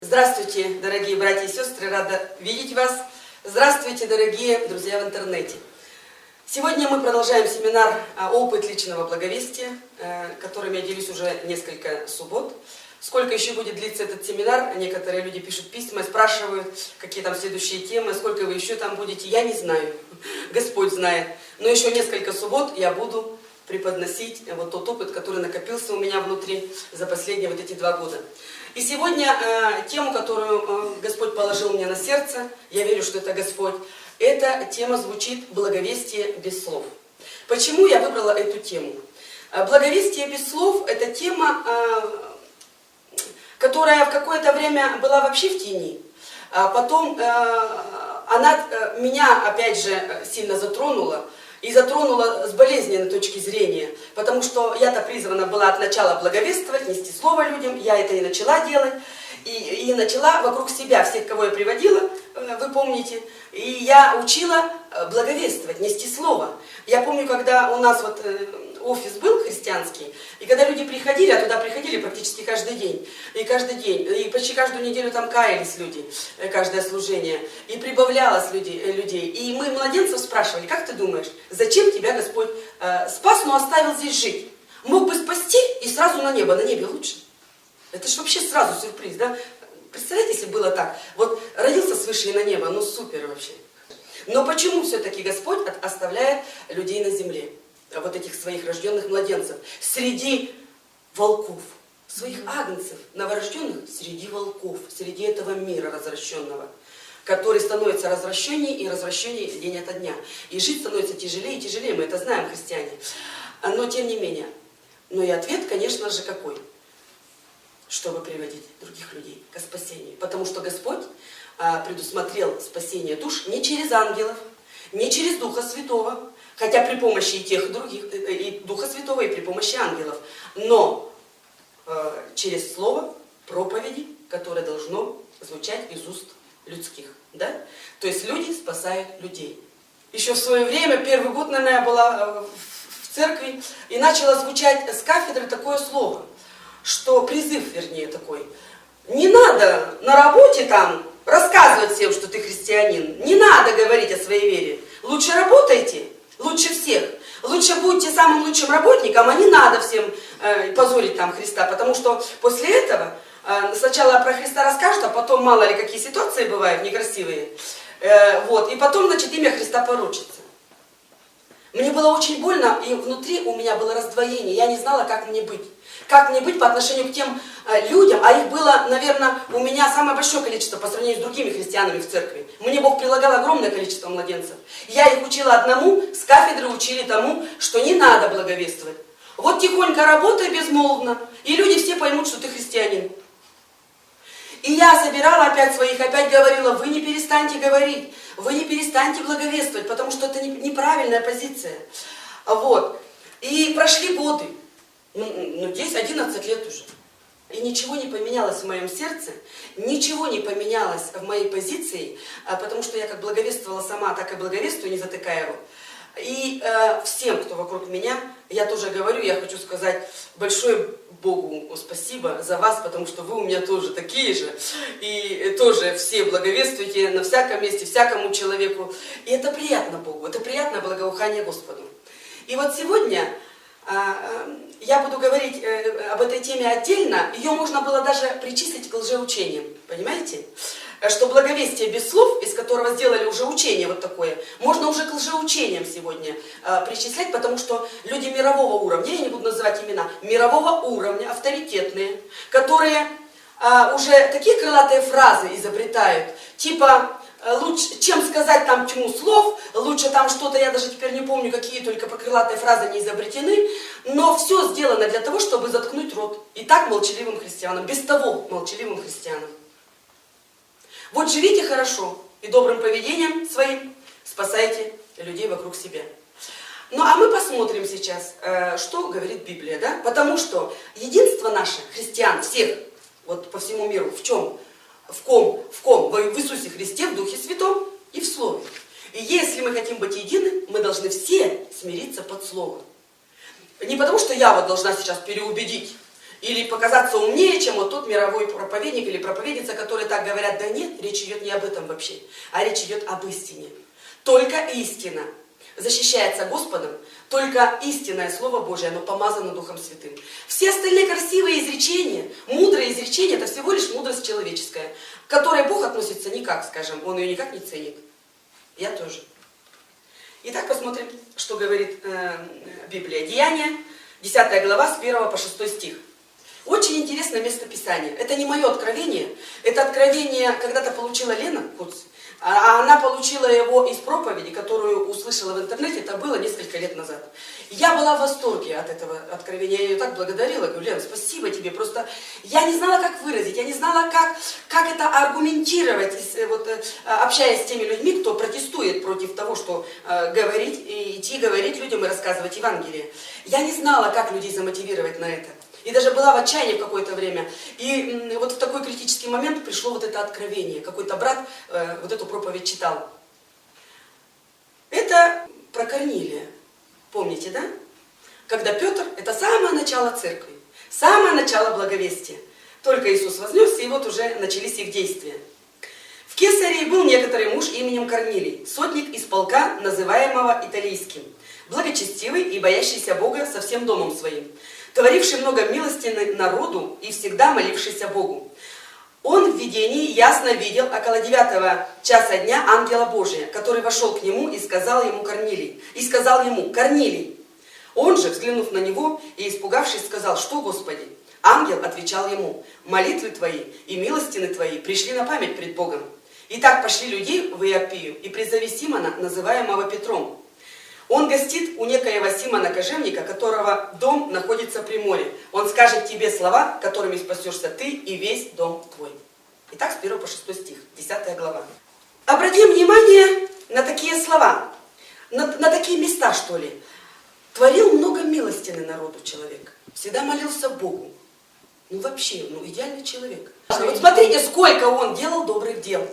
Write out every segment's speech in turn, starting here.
Здравствуйте, дорогие братья и сестры, рада видеть вас. Здравствуйте, дорогие друзья в интернете. Сегодня мы продолжаем семинар «Опыт личного благовестия», которым я делюсь уже несколько суббот. Сколько еще будет длиться этот семинар? Некоторые люди пишут письма, спрашивают, какие там следующие темы, сколько вы еще там будете. Я не знаю, Господь знает. Но еще несколько суббот я буду преподносить вот тот опыт, который накопился у меня внутри за последние вот эти 2 года. И сегодня тему, которую Господь положил мне на сердце, я верю, что это Господь, эта тема звучит «Благовестие без слов». Почему я выбрала эту тему? Благовестие без слов – это тема, которая в какое-то время была вообще в тени. А потом она меня, опять же, сильно затронула. И затронула с болезненной точки зрения, потому что я-то призвана была от начала благовествовать, нести слово людям, я это и начала делать, и начала вокруг себя, всех, кого я приводила, вы помните, и я учила благовествовать, нести слово. Я помню, когда у нас вот офис был христианский, и когда люди приходили, а туда приходили практически каждый день, и почти каждую неделю там каялись люди, каждое служение, и прибавлялось людей. И мы младенцев спрашивали: как ты думаешь, зачем тебя Господь спас, но оставил здесь жить? Мог бы спасти и сразу на небе лучше. Это же вообще сразу сюрприз, да? Представляете, если было так, вот родился свыше и на небо, ну супер вообще. Но почему все-таки Господь оставляет людей на земле? Вот этих своих рожденных младенцев, среди волков, своих агнцев, новорожденных, среди волков, среди этого мира развращенного, который становится развращеннее и развращеннее день ото дня. И жить становится тяжелее и тяжелее, мы это знаем, христиане. Но тем не менее, и ответ, конечно же, какой? Чтобы приводить других людей к спасению. Потому что Господь предусмотрел спасение душ не через ангелов, не через Духа Святого, хотя при помощи и тех, и других, и Духа Святого, и при помощи ангелов, но через слово проповеди, которое должно звучать из уст людских. Да? То есть люди спасают людей. Еще в свое время, первый год, наверное, я была в церкви, и начало звучать с кафедры такое слово, что призыв, вернее, такой: не надо на работе там рассказывать всем, что ты христианин, не надо говорить о своей вере, лучше работайте. Лучше всех. Лучше будьте самым лучшим работником, а не надо всем позорить там Христа. Потому что после этого сначала про Христа расскажут, а потом мало ли какие ситуации бывают некрасивые. И потом, значит, имя Христа порочится. Мне было очень больно, и внутри у меня было раздвоение. Я не знала, как мне быть. Как мне быть по отношению к тем людям, а их было, наверное, у меня самое большое количество по сравнению с другими христианами в церкви. Мне Бог прилагал огромное количество младенцев. Я их учила одному, с кафедры учили тому, что не надо благовествовать. Вот тихонько работай безмолвно, и люди все поймут, что ты христианин. И я собирала опять говорила: вы не перестаньте говорить, вы не перестаньте благовествовать, потому что это неправильная позиция. И прошли годы. 10-11 лет уже. И ничего не поменялось в моем сердце, ничего не поменялось в моей позиции, потому что я как благовествовала сама, так и благовествую, не затыкая рот. И всем, кто вокруг меня, я тоже говорю, я хочу сказать большое Богу спасибо за вас, потому что вы у меня тоже такие же. И тоже все благовествуете на всяком месте, всякому человеку. И это приятно Богу, это приятное благоухание Господу. И вот сегодня я буду говорить об этой теме отдельно. Ее можно было даже причислить к лжеучениям, понимаете? Что благовестие без слов, из которого сделали уже учение вот такое, можно уже к лжеучениям сегодня причислять, потому что люди мирового уровня, я не буду называть имена, мирового уровня, авторитетные, которые уже такие крылатые фразы изобретают, типа: лучше, чем сказать там тьму слов, лучше там что-то, я даже теперь не помню, какие только крылатые фразы не изобретены, но все сделано для того, чтобы заткнуть рот. И так молчаливым христианам, без того молчаливым христианам. Вот живите хорошо и добрым поведением своим спасайте людей вокруг себя. Ну а мы посмотрим сейчас, что говорит Библия, да? Потому что единство наше, христиан, всех, вот по всему миру, в чем? В ком? В Иисусе Христе, в Духе Святом и в Слове. И если мы хотим быть едины, мы должны все смириться под Словом. Не потому, что я вот должна сейчас переубедить или показаться умнее, чем вот тот мировой проповедник или проповедница, которые так говорят. Да нет, речь идет не об этом вообще, а речь идет об истине. Только истина защищается Господом, только истинное Слово Божие, оно помазано Духом Святым. Все остальные красивые изречения, мудрые изречения, это всего лишь мудрость человеческая, к которой Бог относится никак, скажем, Он ее никак не ценит. Я тоже. Итак, посмотрим, что говорит Библия. Деяния, 10 глава, с 1 по 6 стих. Очень интересное местописание. Это не мое откровение. Это откровение когда-то получила Лена Куц. А она получила его из проповеди, которую услышала в интернете. Это было несколько лет назад. Я была в восторге от этого откровения. Я ее так благодарила. Говорю: Лена, спасибо тебе. Просто я не знала, как выразить. Я не знала, как это аргументировать, вот, общаясь с теми людьми, кто протестует против того, что говорить, и идти говорить людям и рассказывать Евангелие. Я не знала, как людей замотивировать на это. И даже была в отчаянии в какое-то время. И вот в такой критический момент пришло вот это откровение. Какой-то брат вот эту проповедь читал. Это про Корнилия. Помните, да? Когда Петр, это самое начало церкви. Самое начало благовестия. Только Иисус вознесся, и вот уже начались их действия. В Кесарии был некоторый муж именем Корнилий, сотник из полка, называемого Италийским, благочестивый и боящийся Бога со всем домом своим, творивший много милости народу и всегда молившийся Богу. Он в видении ясно видел около 9 часа дня ангела Божия, который вошел к нему и сказал ему: Корнилий. Он же, взглянув на него и испугавшись, сказал: что, Господи? Ангел отвечал ему: молитвы твои и милостины твои пришли на память пред Богом. Итак, пошли людей в Иопию и призови Симона, называемого Петром. Он гостит у некоего Симона Кожевника, которого дом находится при море. Он скажет тебе слова, которыми спасешься ты и весь дом твой. Итак, с 1 по 6 стих, 10 глава. Обратим внимание на такие слова, на такие места, что ли. Творил много милостины народу человек. Всегда молился Богу. Вообще, идеальный человек. Вот смотрите, сколько он делал добрых дел.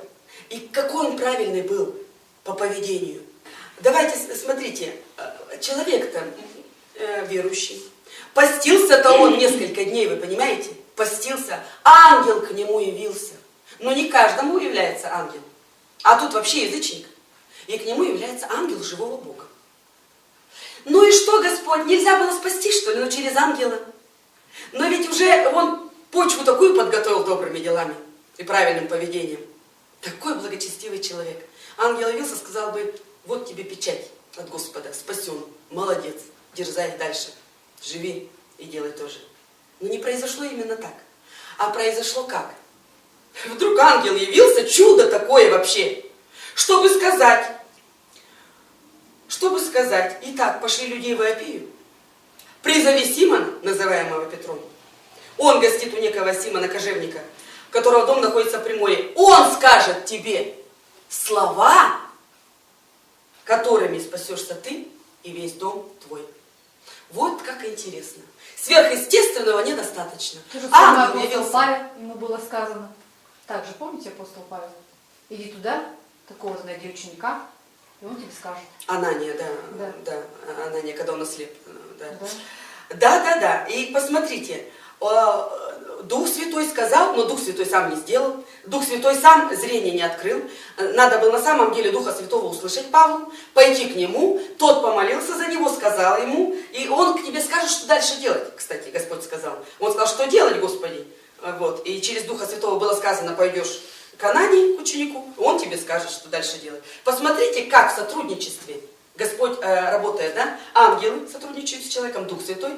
И какой он правильный был по поведению. Давайте, смотрите, человек-то верующий. Постился-то он несколько дней, вы понимаете? Постился. Ангел к нему явился. Но не каждому является ангел. А тут вообще язычник. И к нему является ангел живого Бога. Ну и что, Господь, нельзя было спасти, что ли? Через ангела. Но ведь уже он почву такую подготовил добрыми делами и правильным поведением. Такой благочестивый человек. Ангел явился, сказал бы: вот тебе печать от Господа, спасен, молодец, дерзай дальше, живи и делай тоже. Но не произошло именно так. А произошло как? Вдруг ангел явился, чудо такое вообще. Чтобы сказать, итак, пошли людей в Иопию, призови Симона, называемого Петром. Он гостит у некого Симона Кожевника, которого дом находится при море. Он скажет тебе слова, которыми спасешься ты и весь дом твой. Вот как интересно. Сверхъестественного недостаточно. То же самое апостол Павел, ему было сказано. Также, помните, апостол Павел? Иди туда, такого найди ученика, и он тебе скажет. Анания, да. Анания, когда он ослеп. Да. Да. И посмотрите, Дух Святой сказал, но Дух Святой сам не сделал. Дух Святой сам зрение не открыл. Надо было на самом деле Духа Святого услышать Павлу, пойти к нему, тот помолился за него, сказал ему, и он к тебе скажет, что дальше делать. Кстати, Господь сказал. Он сказал, что делать, Господи. Вот. И через Духа Святого было сказано: пойдешь к Анании, к ученику, он тебе скажет, что дальше делать. Посмотрите, как в сотрудничестве Господь работает, да? Ангелы сотрудничают с человеком, Дух Святой,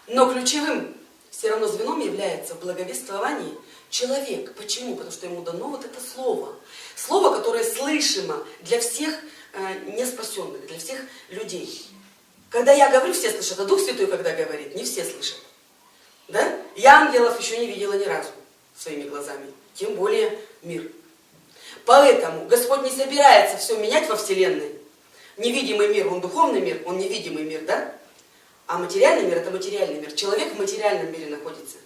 но ключевым все равно звеном является в благовествовании человек. Почему? Потому что ему дано вот это слово. Слово, которое слышимо для всех неспасенных, для всех людей. Когда я говорю, все слышат, а Дух Святой, когда говорит, не все слышат. Да? Я ангелов еще не видела ни разу своими глазами, тем более мир. Поэтому Господь не собирается все менять во Вселенной. Невидимый мир, он духовный мир, он невидимый мир, да? А материальный мир — это материальный мир. Человек в материальном мире находится.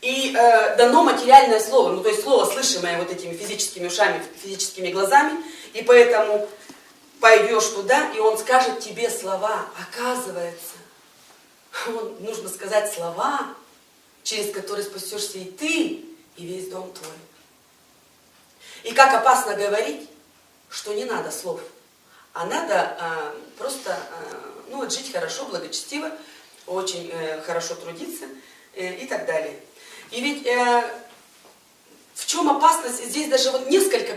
И дано материальное слово, то есть слово, слышимое вот этими физическими ушами, физическими глазами. И поэтому пойдешь туда, и он скажет тебе слова. Оказывается, нужно сказать слова через который спасешься и ты, и весь дом твой. И как опасно говорить, что не надо слов, а надо просто жить хорошо, благочестиво, очень хорошо трудиться и так далее. И ведь в чем опасность? Здесь даже вот несколько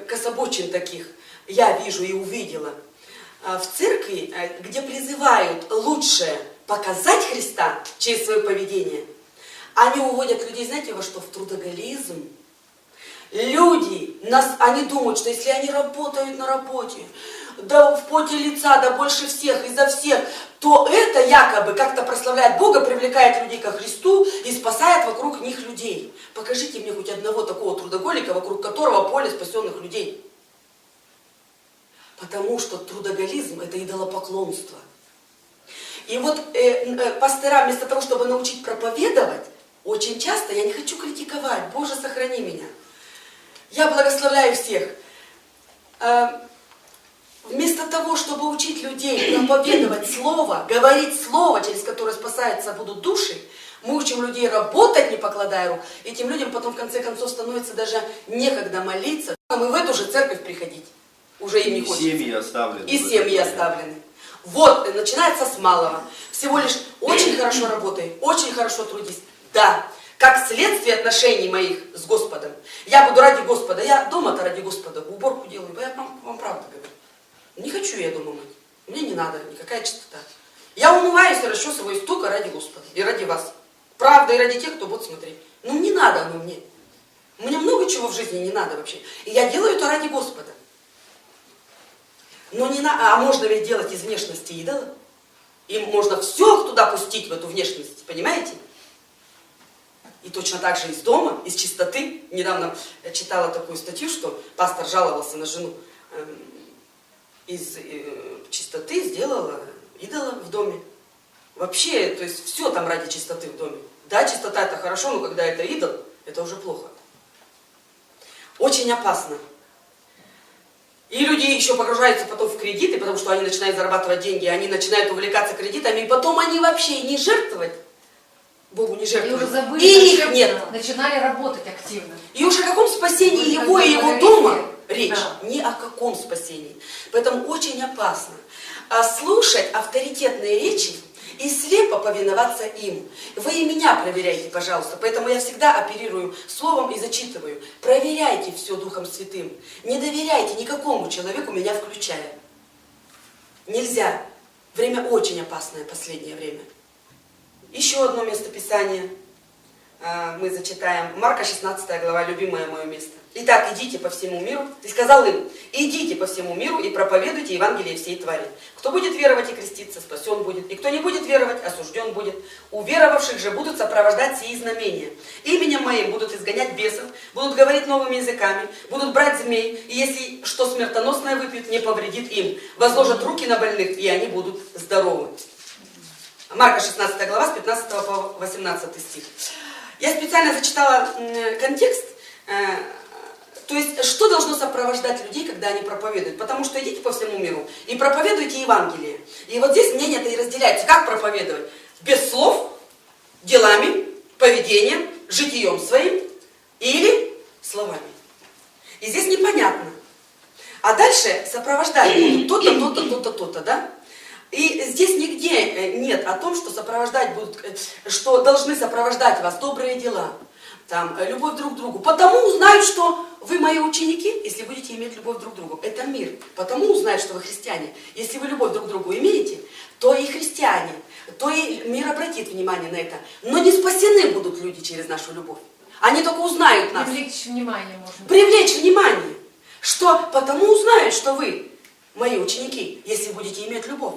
кособочин таких я вижу и увидела. В церкви, где призывают лучше показать Христа через свое поведение, они уводят людей, знаете, во что? В трудоголизм. Люди, они думают, что если они работают на работе, да в поте лица, да больше всех, и за всех, то это якобы как-то прославляет Бога, привлекает людей ко Христу и спасает вокруг них людей. Покажите мне хоть одного такого трудоголика, вокруг которого поле спасенных людей. Потому что трудоголизм – это идолопоклонство. И вот пастора вместо того, чтобы научить проповедовать, очень часто, я не хочу критиковать, Боже, сохрани меня. Я благословляю всех. Вместо того, чтобы учить людей проповедовать Слово, говорить Слово, через которое спасаются будут души, мы учим людей работать, не покладая рук. Этим людям потом, в конце концов, становится даже некогда молиться. И в эту же церковь приходить. Уже им не хочется. И семьи оставлены. И семьи оставлены. Вот, начинается с малого. Всего лишь очень хорошо работай, очень хорошо трудись. Да, как следствие отношений моих с Господом. Я буду ради Господа. Я дома-то ради Господа уборку делаю. Я вам правду говорю. Не хочу я дома мыть. Мне не надо никакая чистота. Я умываюсь и расчесываюсь только ради Господа и ради вас. Правда, и ради тех, кто будет смотреть. Ну не надо оно мне. Мне много чего в жизни не надо вообще. И я делаю это ради Господа. Но не на... А можно ведь делать из внешности идола. И можно все туда пустить, в эту внешность. Понимаете? И точно так же из дома, из чистоты. Недавно я читала такую статью, что пастор жаловался на жену. Из чистоты сделала идола в доме. Вообще, то есть все там ради чистоты в доме. Да, чистота это хорошо, но когда это идол, это уже плохо. Очень опасно. И люди еще погружаются потом в кредиты, потому что они начинают зарабатывать деньги, они начинают увлекаться кредитами, и потом они вообще не жертвовать. Богу не жертвуют. И уже забыли, и их нет. Начинали работать активно. И уж о каком спасении Вы его и его говорите, дома речь? да. Ни о каком спасении. Поэтому очень опасно слушать авторитетные речи и слепо повиноваться им. Вы и меня проверяйте, пожалуйста. Поэтому я всегда оперирую словом и зачитываю. Проверяйте все Духом Святым. Не доверяйте никакому человеку, меня включая. Нельзя. Время очень опасное, последнее время. Еще одно местописание мы зачитаем. Марка 16 глава, любимое мое место. Итак, идите по всему миру. И сказал им, идите по всему миру и проповедуйте Евангелие всей твари. Кто будет веровать и креститься, спасен будет. И кто не будет веровать, осужден будет. У веровавших же будут сопровождать сии знамения. Именем моим будут изгонять бесов, будут говорить новыми языками, будут брать змей, и если что смертоносное выпьют, не повредит им. Возложат руки на больных, и они будут здоровы. Марка 16 глава, с 15 по 18 стих. Я специально зачитала контекст, то есть, что должно сопровождать людей, когда они проповедуют. Потому что идите по всему миру и проповедуйте Евангелие. И вот здесь мнение-то и разделяется. Как проповедовать? Без слов, делами, поведением, житием своим или словами. И здесь непонятно. А дальше сопровождать будут то-то, то-то, то-то, то-то, да? И здесь нигде нет о том, что сопровождать будут, что должны сопровождать вас добрые дела, там, любовь друг к другу. Потому узнают, что вы мои ученики, если будете иметь любовь друг к другу. Это мир. Потому узнают, что вы христиане. Если вы любовь друг к другу имеете, то и христиане, то и мир обратит внимание на это. Но не спасены будут люди через нашу любовь. Они только узнают нас. Привлечь внимание можно. Привлечь внимание. Что потому узнают, что вы мои ученики, если будете иметь любовь.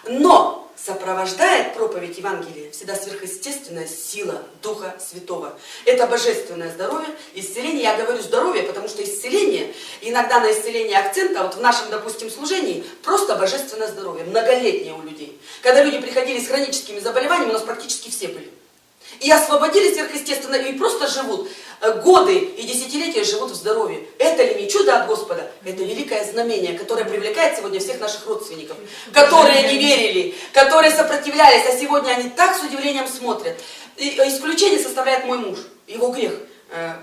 Но сопровождает проповедь Евангелия всегда сверхъестественная сила Духа Святого. Это божественное здоровье, исцеление. Я говорю здоровье, потому что исцеление, иногда на исцеление акцента, вот в нашем, допустим, служении, просто божественное здоровье, многолетнее у людей. Когда люди приходили с хроническими заболеваниями, у нас практически все были. И освободились сверхъестественно, и просто живут. Годы и десятилетия живут в здоровье. Это ли не чудо от Господа? Это великое знамение, которое привлекает сегодня всех наших родственников, которые не верили, которые сопротивлялись, а сегодня они так с удивлением смотрят. И исключение составляет мой муж. Его грех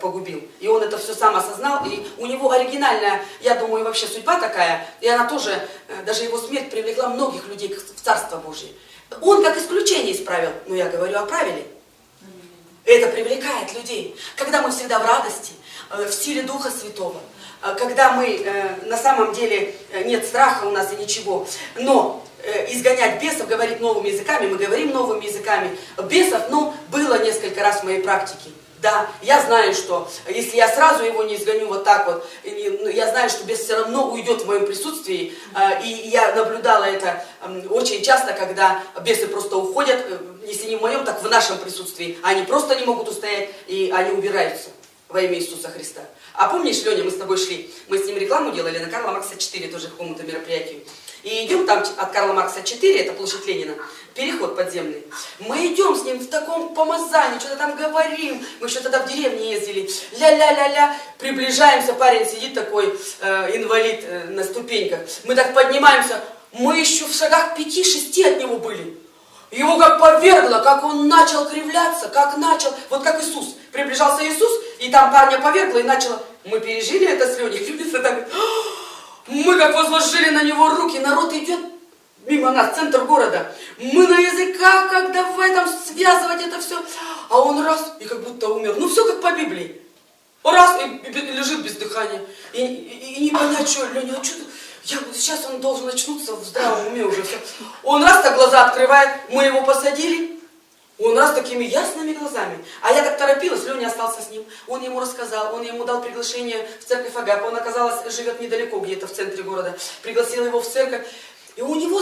погубил. И он это все сам осознал. И у него оригинальная, я думаю, вообще судьба такая. И она тоже, даже его смерть привлекла многих людей в Царство Божие. Он как исключение исправил. Но я говорю о правиле. Это привлекает людей. Когда мы всегда в радости, в силе Духа Святого. Когда мы на самом деле нет страха у нас и ничего. Но изгонять бесов, говорить новыми языками, мы говорим новыми языками. Бесов, было несколько раз в моей практике. Да, я знаю, что если я сразу его не изгоню вот так вот, я знаю, что бес все равно уйдет в моем присутствии. И я наблюдала это очень часто, когда бесы просто уходят, если не в моем, так в нашем присутствии. Они просто не могут устоять, и они убираются во имя Иисуса Христа. А помнишь, Леня, мы с тобой шли, мы с ним рекламу делали на Карла Маркса 4, тоже к какому-то мероприятию. И идем там от Карла Маркса 4, это площадь Ленина, переход подземный. Мы идем с ним в таком помазании, что-то там говорим. Мы еще тогда в деревне ездили. Ля-ля-ля-ля. Приближаемся, парень сидит такой, инвалид на ступеньках. Мы так поднимаемся. Мы еще в шагах 5-6 от него были. Его как повергло, как он начал кривляться, вот как Иисус. Приближался Иисус, и там парня повергло, и начало. Мы пережили это с Леней. Мы как возложили на него руки, народ идет мимо нас, центр города. Мы на языках, как давай там связывать это все. А он раз, и как будто умер. Все как по Библии. Раз, и лежит без дыхания. И не понять, что, Леня, а что ты? Сейчас он должен очнуться в здравом уме уже. Все. Он раз так глаза открывает, мы его посадили. Он раз такими ясными глазами. А я так торопилась, Леня остался с ним. Он ему рассказал, он ему дал приглашение в церковь Агапа. Он, оказалось, живет недалеко, где-то в центре города. Пригласил его в церковь. И у него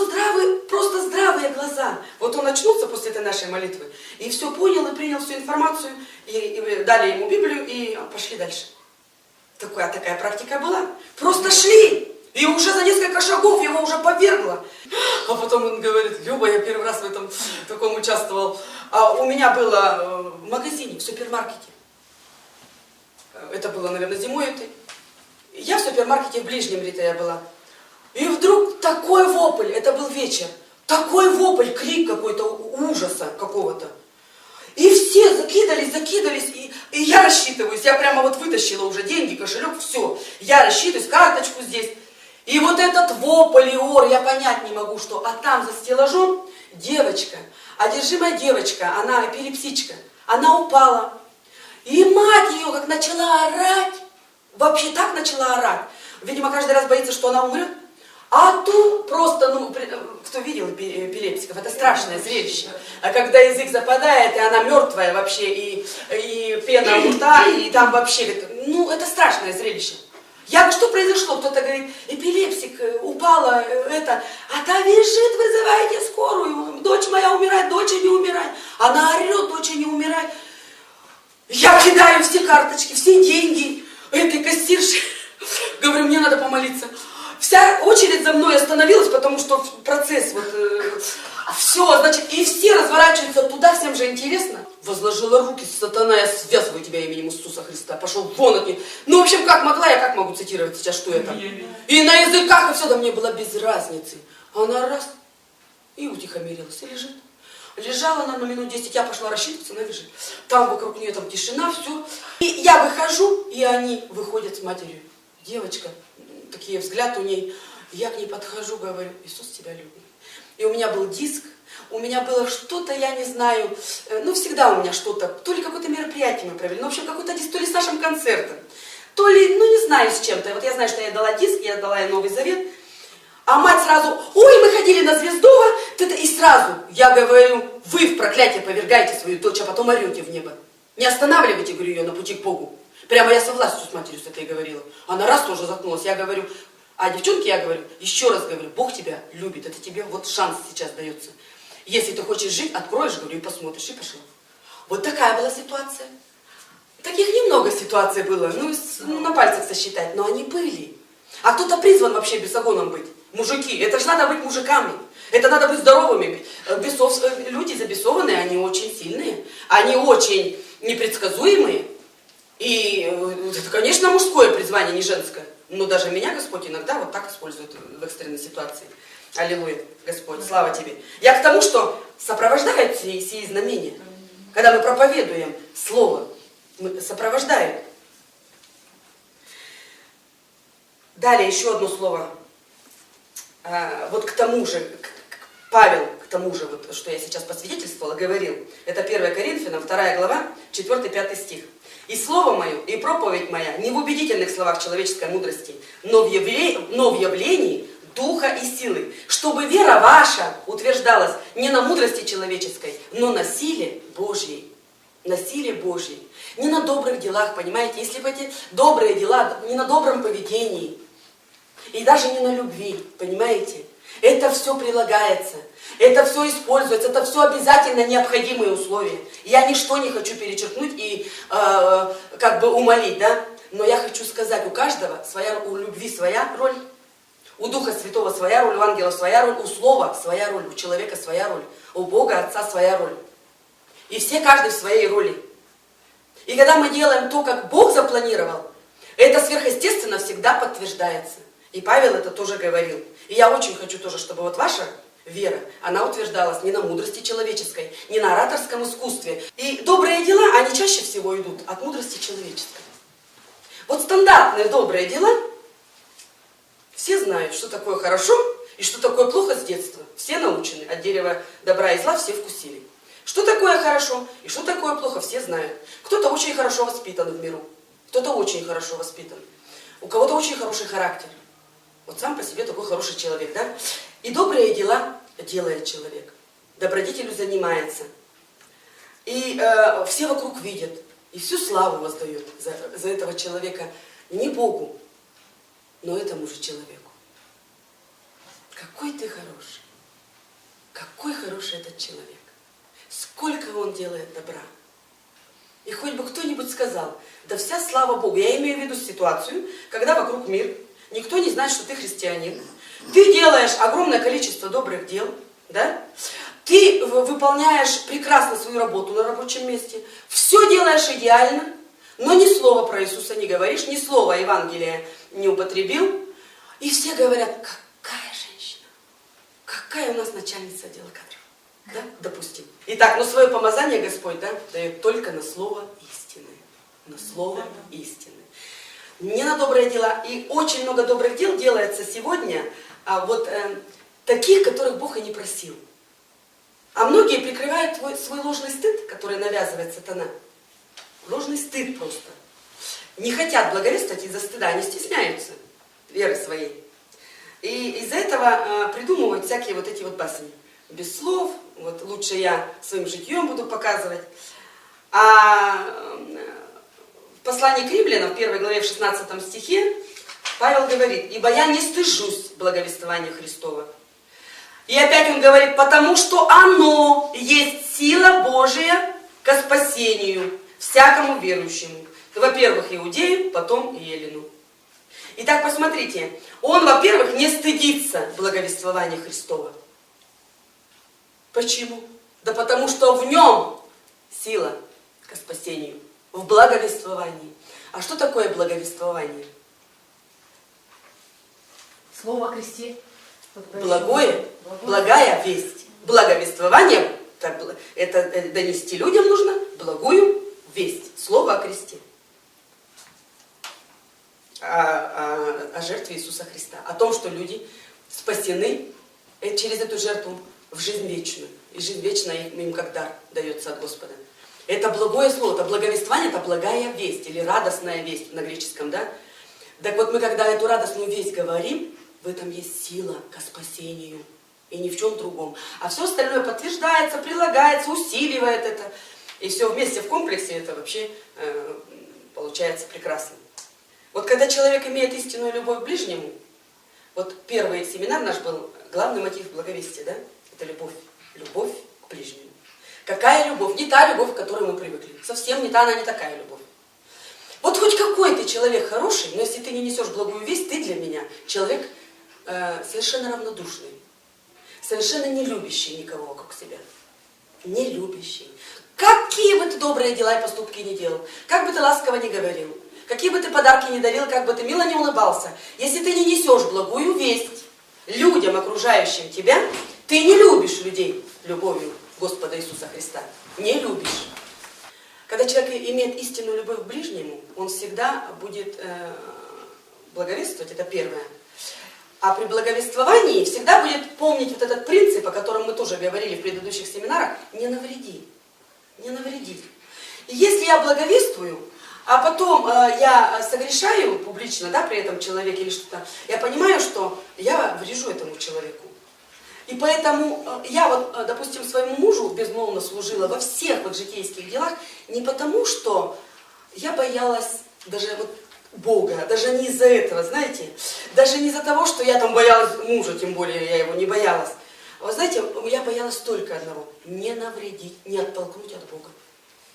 просто здравые глаза. Вот он очнулся после этой нашей молитвы. И все понял, и принял всю информацию. И дали ему Библию, и пошли дальше. Такая практика была. Просто шли. И уже за несколько шагов его уже повергло. А потом он говорит: Люба, я первый раз в этом таком участвовал. А у меня было в магазине, в супермаркете. Это было, наверное, зимой. Я в супермаркете в Ближнем Рита была. И вдруг такой вопль, это был вечер. Такой вопль, крик какой-то, ужаса какого-то. И все закидались, и я рассчитываюсь. Я прямо вот вытащила уже деньги, кошелек, все. Я рассчитываюсь, карточку здесь. И вот этот вопль и ор, я понять не могу, что. А там за стеллажом девочка, одержимая девочка, она эпилепсичка, она упала. И мать ее как начала орать, вообще так начала орать. Видимо, каждый раз боится, что она умрет. А тут просто, кто видел эпилептиков, это страшное зрелище. А когда язык западает, и она мертвая вообще, и пена у рта, и там вообще, это страшное зрелище. Что произошло? Кто-то говорит, эпилепсик, упала, а та визжит, вызывайте скорую, дочь моя умирает, дочь не умирает. Она орет, дочь не умирает. Я кидаю все карточки, все деньги этой кассирши. Говорю, мне надо помолиться. Вся очередь за мной остановилась, потому что процесс все, значит, и все разворачиваются туда, всем же интересно. Возложила руки: сатана, я связываю тебя именем Иисуса Христа, пошел вон от них. В общем, как могла, я как могу цитировать сейчас, что я там. И на языках, и все, да мне было без разницы. Она раз, и утихомирилась, и лежит. Лежала она на минут 10, я пошла рассчитываться, она лежит. Там вокруг нее там тишина, все. И я выхожу, и они выходят с матерью. Девочка, такие взгляд у ней. Я к ней подхожу, говорю: Иисус тебя любит. И у меня был диск, у меня было что-то, я не знаю, всегда у меня что-то, то ли какое-то мероприятие мы провели, в общем, какой-то диск, то ли с нашим концертом, то ли, не знаю, с чем-то. Вот я знаю, что я дала диск, я дала ей Новый Завет, а мать сразу: ой, мы ходили на Звездова, и сразу я говорю: вы в проклятие повергаете свою дочь, а потом орете в небо. Не останавливайте, говорю, ее на пути к Богу. Прямо я со властью с матерью с этой говорила. Она раз тоже заткнулась, я говорю: а девчонке я говорю, еще раз говорю, Бог тебя любит, это тебе вот шанс сейчас дается. Если ты хочешь жить, откроешь, говорю, и посмотришь, и пошла. Вот такая была ситуация. Таких немного ситуаций было, на пальцах сосчитать, но они были. А кто-то призван вообще бесогоном быть. Мужики, это же надо быть мужиками. Это надо быть здоровыми. Люди забесованные, они очень сильные, они очень непредсказуемые. И это, конечно, мужское призвание, не женское. Но даже меня Господь иногда вот так использует в экстренной ситуации. Аллилуйя, Господь, слава Тебе. Я к тому, что сопровождают сии знамения. Когда мы проповедуем Слово, мы сопровождаем. Далее еще одно слово. Вот к тому же, Павел, к тому же, вот, что я сейчас посвидетельствовала, говорил, это 1 Коринфянам, 2 глава, 4-5 стих. «И слово мое, и проповедь моя не в убедительных словах человеческой мудрости, но в явлении духа и силы, чтобы вера ваша утверждалась не на мудрости человеческой, но на силе Божьей». На силе Божьей. Не на добрых делах, понимаете? Если бы эти добрые дела, не на добром поведении, и даже не на любви, понимаете? Это все прилагается, это все используется, это все обязательно необходимые условия. Я ничто не хочу перечеркнуть и как бы умолить, да? Но я хочу сказать, у каждого своя, у любви своя роль, у Духа Святого своя роль, у ангела своя роль, у Слова своя роль, у человека своя роль, у Бога Отца своя роль. И все каждый в своей роли. И когда мы делаем то, как Бог запланировал, это сверхъестественно всегда подтверждается. И Павел это тоже говорил. И я очень хочу тоже, чтобы вот ваша вера, она утверждалась не на мудрости человеческой, не на ораторском искусстве. И добрые дела, они чаще всего идут от мудрости человеческой. Вот стандартные добрые дела, все знают, что такое хорошо и что такое плохо с детства. Все научены, от дерева добра и зла все вкусили. Что такое хорошо и что такое плохо, все знают. Кто-то очень хорошо воспитан в миру, кто-то очень хорошо воспитан. У кого-то очень хороший характер. Вот сам по себе такой хороший человек, да? И добрые дела делает человек. Добродетелью занимается. И все вокруг видят. И всю славу воздают за этого человека не Богу, но этому же человеку. Какой ты хороший. Какой хороший этот человек. Сколько он делает добра. И хоть бы кто-нибудь сказал, да вся слава Богу. Я имею в виду ситуацию, когда вокруг мир, никто не знает, что ты христианин. Ты делаешь огромное количество добрых дел, да? Ты выполняешь прекрасно свою работу на рабочем месте. Все делаешь идеально, но ни слова про Иисуса не говоришь, ни слова Евангелия не употребил. И все говорят, какая женщина, какая у нас начальница отдела кадров. Да, допустим. Итак, но свое помазание Господь, да, дает только на слово истины. На слово истины. Не на добрые дела. И очень много добрых дел делается сегодня, таких, которых Бог и не просил. А многие прикрывают свой ложный стыд, который навязывает сатана. Ложный стыд просто. Не хотят благовествовать из-за стыда, они стесняются веры своей. И из-за этого придумывают всякие вот эти вот басни. Без слов, вот лучше я своим житьем буду показывать. А в послании к Римлянам, в 1 главе, в 16 стихе, Павел говорит, «Ибо я не стыжусь благовествования Христова». И опять он говорит, «Потому что оно есть сила Божия ко спасению всякому верующему». Во-первых, иудею, потом и елену. Итак, посмотрите, он, во-первых, не стыдится благовествования Христова. Почему? Да потому что в нем сила ко спасению, в благовествовании. А что такое благовествование? Слово о кресте. Благая весть. Благовествование, это донести людям нужно благую весть. Слово о кресте. О жертве Иисуса Христа. О том, что люди спасены через эту жертву в жизнь вечную. И жизнь вечная им как дар дается от Господа. Это благое слово, это благовествование, это благая весть или радостная весть на греческом, да? Так вот мы, когда эту радостную весть говорим, в этом есть сила ко спасению. И ни в чем другом. А все остальное подтверждается, прилагается, усиливает это. И все вместе в комплексе это вообще получается прекрасно. Вот когда человек имеет истинную любовь к ближнему, вот первый семинар наш был, главный мотив благовестия, да? Это любовь. Любовь к ближнему. Какая любовь? Не та любовь, к которой мы привыкли. Совсем не та, она не такая любовь. Вот хоть какой ты человек хороший, но если ты не несешь благую весть, ты для меня человек совершенно равнодушный. Совершенно не любящий никого вокруг себя. Не любящий. Какие бы ты добрые дела и поступки не делал, как бы ты ласково не говорил, какие бы ты подарки не дарил, как бы ты мило не улыбался, если ты не несешь благую весть людям, окружающим тебя, ты не любишь людей любовью Господа Иисуса Христа. Не любишь. Когда человек имеет истинную любовь к ближнему, он всегда будет благовествовать, это первое. А при благовествовании всегда будет помнить вот этот принцип, о котором мы тоже говорили в предыдущих семинарах, не навреди. Не навреди. И если я благовествую, а потом я согрешаю публично, да, при этом человеке или что-то, я понимаю, что я врежу этому человеку. И поэтому я вот, допустим, своему мужу безмолвно служила во всех вот житейских делах, не потому, что я боялась даже вот Бога, даже не из-за этого, знаете, даже не из-за того, что я там боялась мужа, тем более я его не боялась. Вы знаете, я боялась только одного, не навредить, не оттолкнуть от Бога.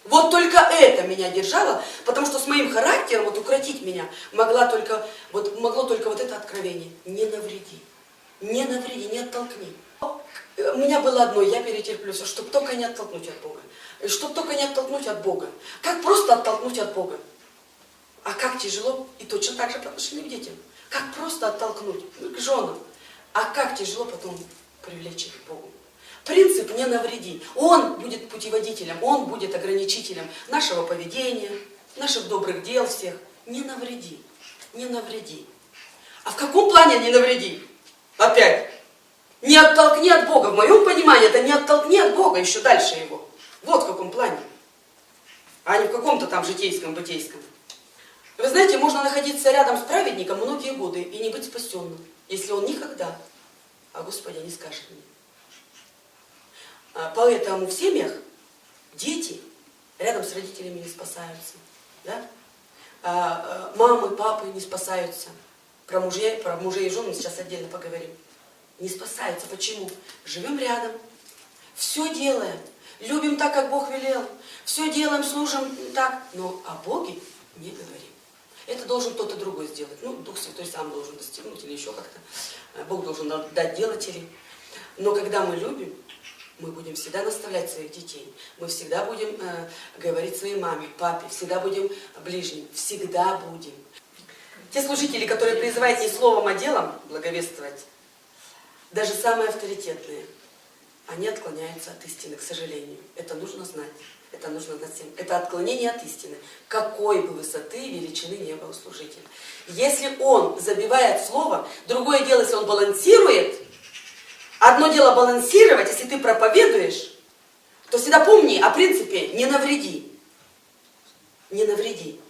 Вот только это меня держало, потому что с моим характером вот укротить меня могло только вот это откровение, не навреди. Не навреди, не оттолкни. У меня было одно, я перетерплю все, чтобы только не оттолкнуть от Бога. Чтобы только не оттолкнуть от Бога. Как просто оттолкнуть от Бога? А как тяжело, и точно так же по отношению к детям. Как просто оттолкнуть к женам. А как тяжело потом привлечь их к Богу. Принцип не навреди. Он будет путеводителем, он будет ограничителем нашего поведения, наших добрых дел всех. Не навреди, не навреди. А в каком плане не навреди? Опять, не оттолкни от Бога. В моем понимании это не оттолкни от Бога, еще дальше его. Вот в каком плане. А не в каком-то там житейском, бытейском. Вы знаете, можно находиться рядом с праведником многие годы и не быть спасенным, если он никогда о Господе не скажет мне. Поэтому в семьях дети рядом с родителями не спасаются. Да? Мамы, папы не спасаются. Про мужей и жен мы сейчас отдельно поговорим. Не спасаются. Почему? Живем рядом, все делаем, любим так, как Бог велел, все делаем, служим так, но о Боге не говорим. Это должен кто-то другой сделать. Ну, Дух Святой сам должен достигнуть или еще как-то. Бог должен дать делателей. Но когда мы любим, мы будем всегда наставлять своих детей. Мы всегда будем говорить своей маме, папе, всегда будем ближним, всегда будем. Те служители, которые призывают не словом, а делом благовествовать, даже самые авторитетные, они отклоняются от истины, к сожалению. Это нужно знать. Это нужно знать всем. Это отклонение от истины. Какой бы высоты и величины не был служитель. Если он забивает слово, другое дело, если он балансирует. Одно дело балансировать, если ты проповедуешь, то всегда помни о принципе «не навреди». Не навреди.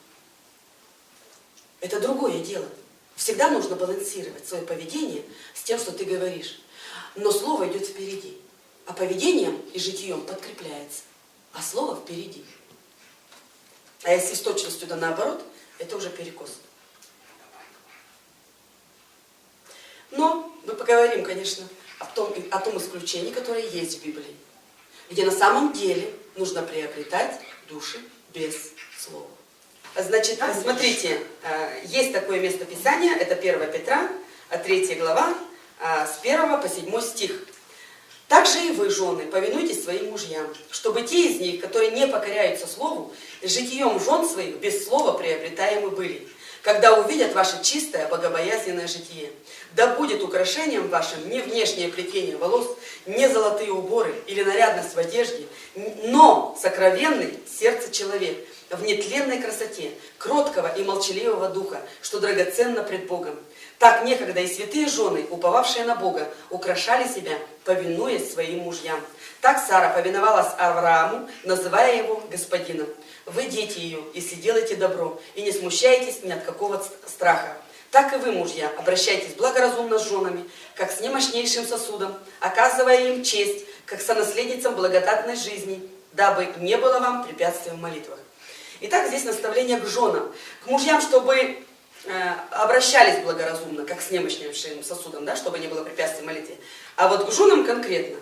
Это другое дело. Всегда нужно балансировать свое поведение с тем, что ты говоришь. Но слово идет впереди. А поведением и житием подкрепляется. А слово впереди. А если с точностью да наоборот, это уже перекос. Но мы поговорим, конечно, о том исключении, которое есть в Библии. Где на самом деле нужно приобретать души без слова. Значит, смотрите, есть такое место Писания, это 1 Петра, 3 глава, с 1 по 7 стих. «Также и вы, жены, повинуйтесь своим мужьям, чтобы те из них, которые не покоряются слову, житием жен своих без слова приобретаемы были, когда увидят ваше чистое, богобоязненное житие. Да будет украшением вашим не внешнее плетение волос, не золотые уборы или нарядность в одежде, но сокровенный сердце человек, в нетленной красоте, кроткого и молчаливого духа, что драгоценно пред Богом. Так некогда и святые жены, уповавшие на Бога, украшали себя, повинуясь своим мужьям. Так Сара повиновалась Аврааму, называя его господином. Вы дети ее, если делаете добро, и не смущаетесь ни от какого страха. Так и вы, мужья, обращайтесь благоразумно с женами, как с немощнейшим сосудом, оказывая им честь, как сонаследницам благодатной жизни, дабы не было вам препятствия в молитвах». Итак, здесь наставление к женам, к мужьям, чтобы обращались благоразумно, как с немощнейшим сосудом, да, чтобы не было препятствий в молитве. А вот к женам конкретно,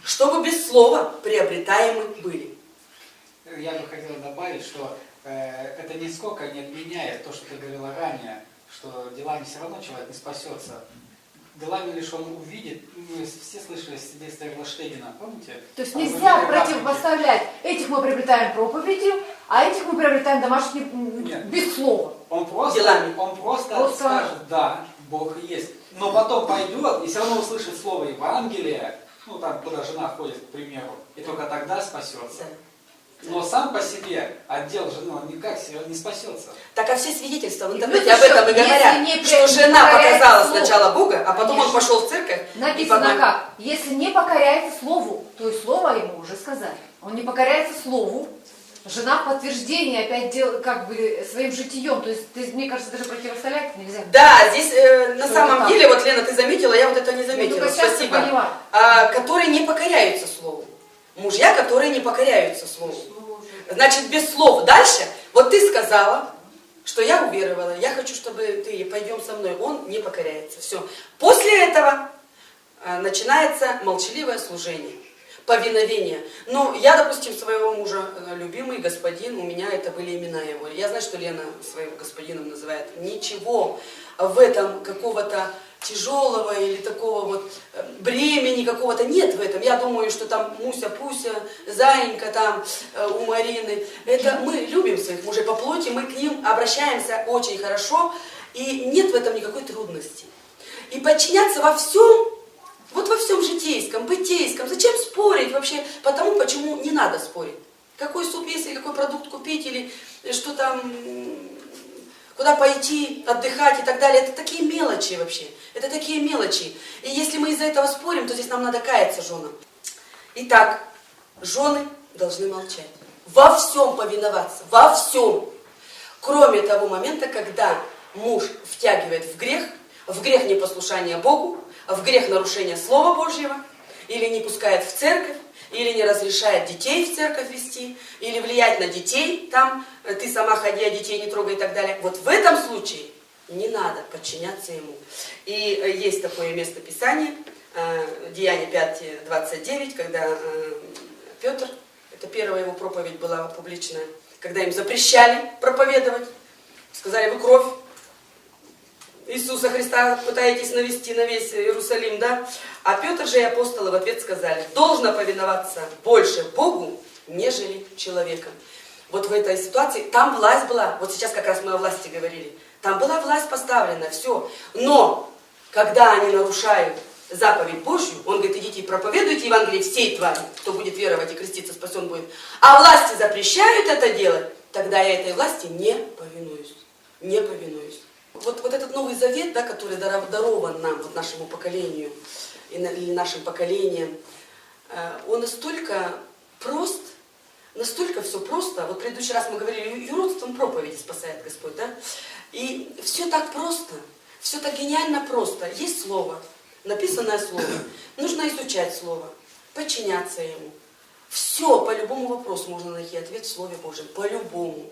чтобы без слова приобретаемы были. Я бы хотел добавить, что это нисколько не отменяет то, что ты говорила ранее, что делами все равно человек не спасется. Делами лишь он увидит, мы все слышали свидетельство Глаштегина, помните? То есть нельзя противопоставлять, этих мы приобретаем проповедью, а этих мы приобретаем домашним без слова. Он просто скажет, да, Бог есть. Но потом пойдет и все равно услышит слово Евангелия, ну там, куда жена ходит, к примеру, и только тогда спасется. Но сам по себе отдел жены, он никак себя не спасется. Так, а все свидетельства в Ну, интернете это об этом и что, говорят, если не что жена покоряется показала слову. сначала Бога, а потом он Конечно. пошел в церковь. и Написано потом- как? Если не покоряется слову, то и слово ему уже сказали. Он не покоряется слову. Жена в подтверждение опять как бы своим житием. То есть, мне кажется, даже противостоять нельзя. Да, здесь на Что самом это деле, вот Лена, ты заметила, я вот это не заметила, только сейчас спасибо. я поняла. Которые не покоряются слову. Мужья, которые не покоряются слову. Значит, без слов. Дальше, вот ты сказала, что я уверовала, я хочу, чтобы ты пойдем со мной. Он не покоряется. Все. После этого начинается молчаливое служение, повиновение. Ну, я, допустим, своего мужа, любимый господин, у меня это были имена его. Я знаю, что Лена своим господином называет. Ничего в этом какого-то тяжелого или такого вот бремени какого-то нет в этом. Я думаю, что там Муся, Пуся, Заинька там у Марины. Это мы любим своих мужей по плоти, мы к ним обращаемся очень хорошо, и нет в этом никакой трудности. И подчиняться во всем, вот во всем житейском, бытейском. Зачем спорить вообще? Потому, почему не надо спорить. Какой суп есть, или какой продукт купить, или что там, куда пойти, отдыхать и так далее. Это такие мелочи вообще. Это такие мелочи. И если мы из-за этого спорим, то здесь нам надо каяться женам. Итак, жены должны молчать. Во всем повиноваться. Во всем. Кроме того момента, когда муж втягивает в грех непослушания Богу, в грех нарушения Слова Божьего, или не пускает в церковь, или не разрешает детей в церковь вести, или влиять на детей, там, ты сама ходи, а детей не трогай и так далее. Вот в этом случае не надо подчиняться ему. И есть такое место Писания, Деяния 5:29, когда Петр, это первая его проповедь была публичная, когда им запрещали проповедовать, сказали, вы кровь Иисуса Христа пытаетесь навести на весь Иерусалим, да? А Петр же и апостолы в ответ сказали, должно повиноваться больше Богу, нежели человеком. Вот в этой ситуации, там власть была, вот сейчас как раз мы о власти говорили, там была власть поставлена, все. Но, когда они нарушают заповедь Божью, он говорит, идите и проповедуйте Евангелие всей твари, кто будет веровать и креститься, спасен будет. А власти запрещают это делать, тогда я этой власти не повинуюсь. Не повинуюсь. Вот этот Новый Завет, да, который дарован нам, вот нашему поколению, или нашим поколениям, он настолько прост, настолько все просто. Вот в предыдущий раз мы говорили, юродством проповеди спасает Господь, да? И все так просто, все так гениально просто. Есть Слово, написанное Слово, нужно изучать Слово, подчиняться Ему. Все, по любому вопросу можно найти ответ в Слове Божьем, по-любому.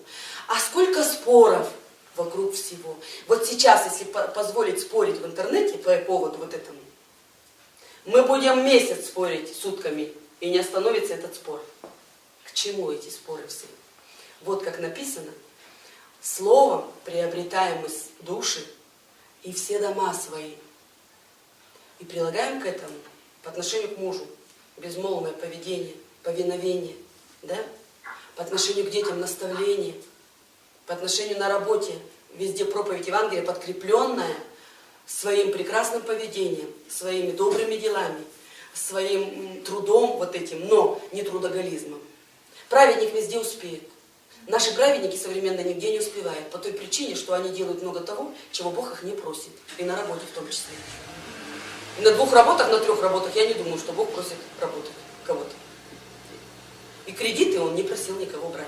А сколько споров вокруг всего. Вот сейчас, если позволить спорить в интернете по поводу вот этому, мы будем месяц спорить сутками, и не остановится этот спор. К чему эти споры все? Вот как написано, словом приобретаем мы души и все дома свои. И прилагаем к этому, по отношению к мужу, безмолвное поведение, повиновение, да? По отношению к детям наставление, по отношению на работе, везде проповедь Евангелия, подкрепленная своим прекрасным поведением, своими добрыми делами, своим трудом вот этим, но не трудоголизмом. Праведник везде успеет. Наши праведники современные нигде не успевают, по той причине, что они делают много того, чего Бог их не просит, и на работе в том числе. И на 2 работах, на 3 работах я не думаю, что Бог просит работать кого-то. И кредиты Он не просил никого брать.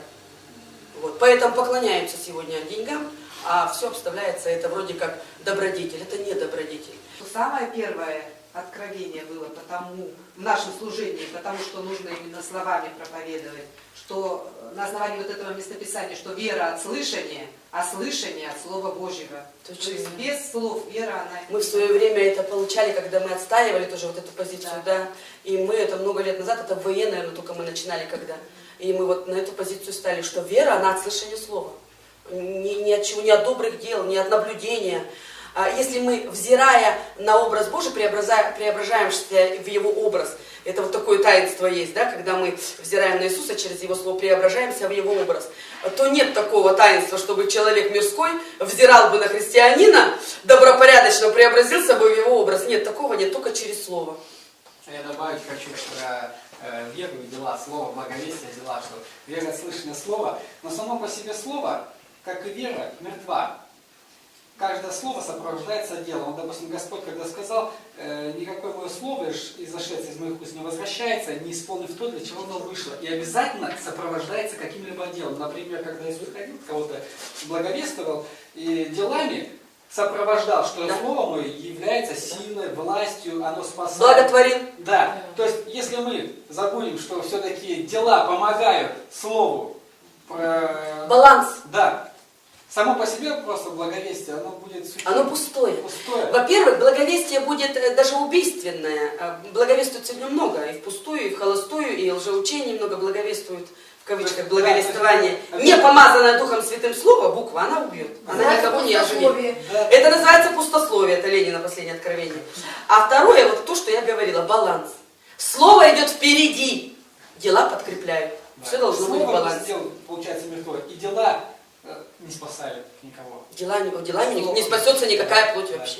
Вот. Поэтому поклоняемся сегодня деньгам, а все обставляется, это вроде как добродетель. Это не добродетель. Самое первое откровение было потому, в нашем служении, потому что нужно именно словами проповедовать, что на основании вот этого местописания, что вера от слышания, а слышание от Слова Божьего. То есть без слов вера, она... Мы в свое время это получали, когда мы отстаивали тоже вот эту позицию, да. И мы это много лет назад, это в ВЕ, наверное, только мы начинали когда. И мы вот на эту позицию стали, что вера, она от слышания слова. Ни от чего, ни от добрых дел, ни от наблюдения. Если мы, взирая на образ Божий, преображаемся в Его образ, это вот такое таинство есть, да, когда мы взираем на Иисуса через Его Слово, преображаемся в Его образ, то нет такого таинства, чтобы человек мирской взирал бы на христианина, добропорядочно преобразился бы в Его образ. Нет, такого нет, только через Слово. Я добавить хочу, что веру и дела, слово, благовестие, дела, что вера от слышания слова, но само по себе слово, как и вера, мертва. Каждое слово сопровождается делом. Вот, допустим, Господь, когда сказал, никакое мое слово, изошедшее из моих уст, не возвращается, не исполнив то, для чего оно вышло. И обязательно сопровождается каким-либо делом. Например, когда Иисус ходил, кого-то благовествовал, и делами сопровождал, что слово мое является силой, властью, оно спасает. Благотворил. Да. То есть, если мы забудем, что все-таки дела помогают слову, Баланс. да. Само по себе просто благовестие, оно будет существовать. Оно пустое. Пустое. Во-первых, благовестие будет даже убийственное. Благовествуется в нем много. И впустую, и в холостую, и лжеучений много благовествуют. В кавычках благовествование. Не помазанное Духом Святым слово, буква, она убьет. Она никого не оживит. Пустословие. Да. Это называется пустословие, это Ленина последнее откровение. А второе, вот то, что я говорила, баланс. Слово идет впереди, дела подкрепляют. Да. Все должно быть в Слово балансе. сделал, получается, мертвое. И дела не спасают никого. Делами не спасется никакая плоть Да. вообще.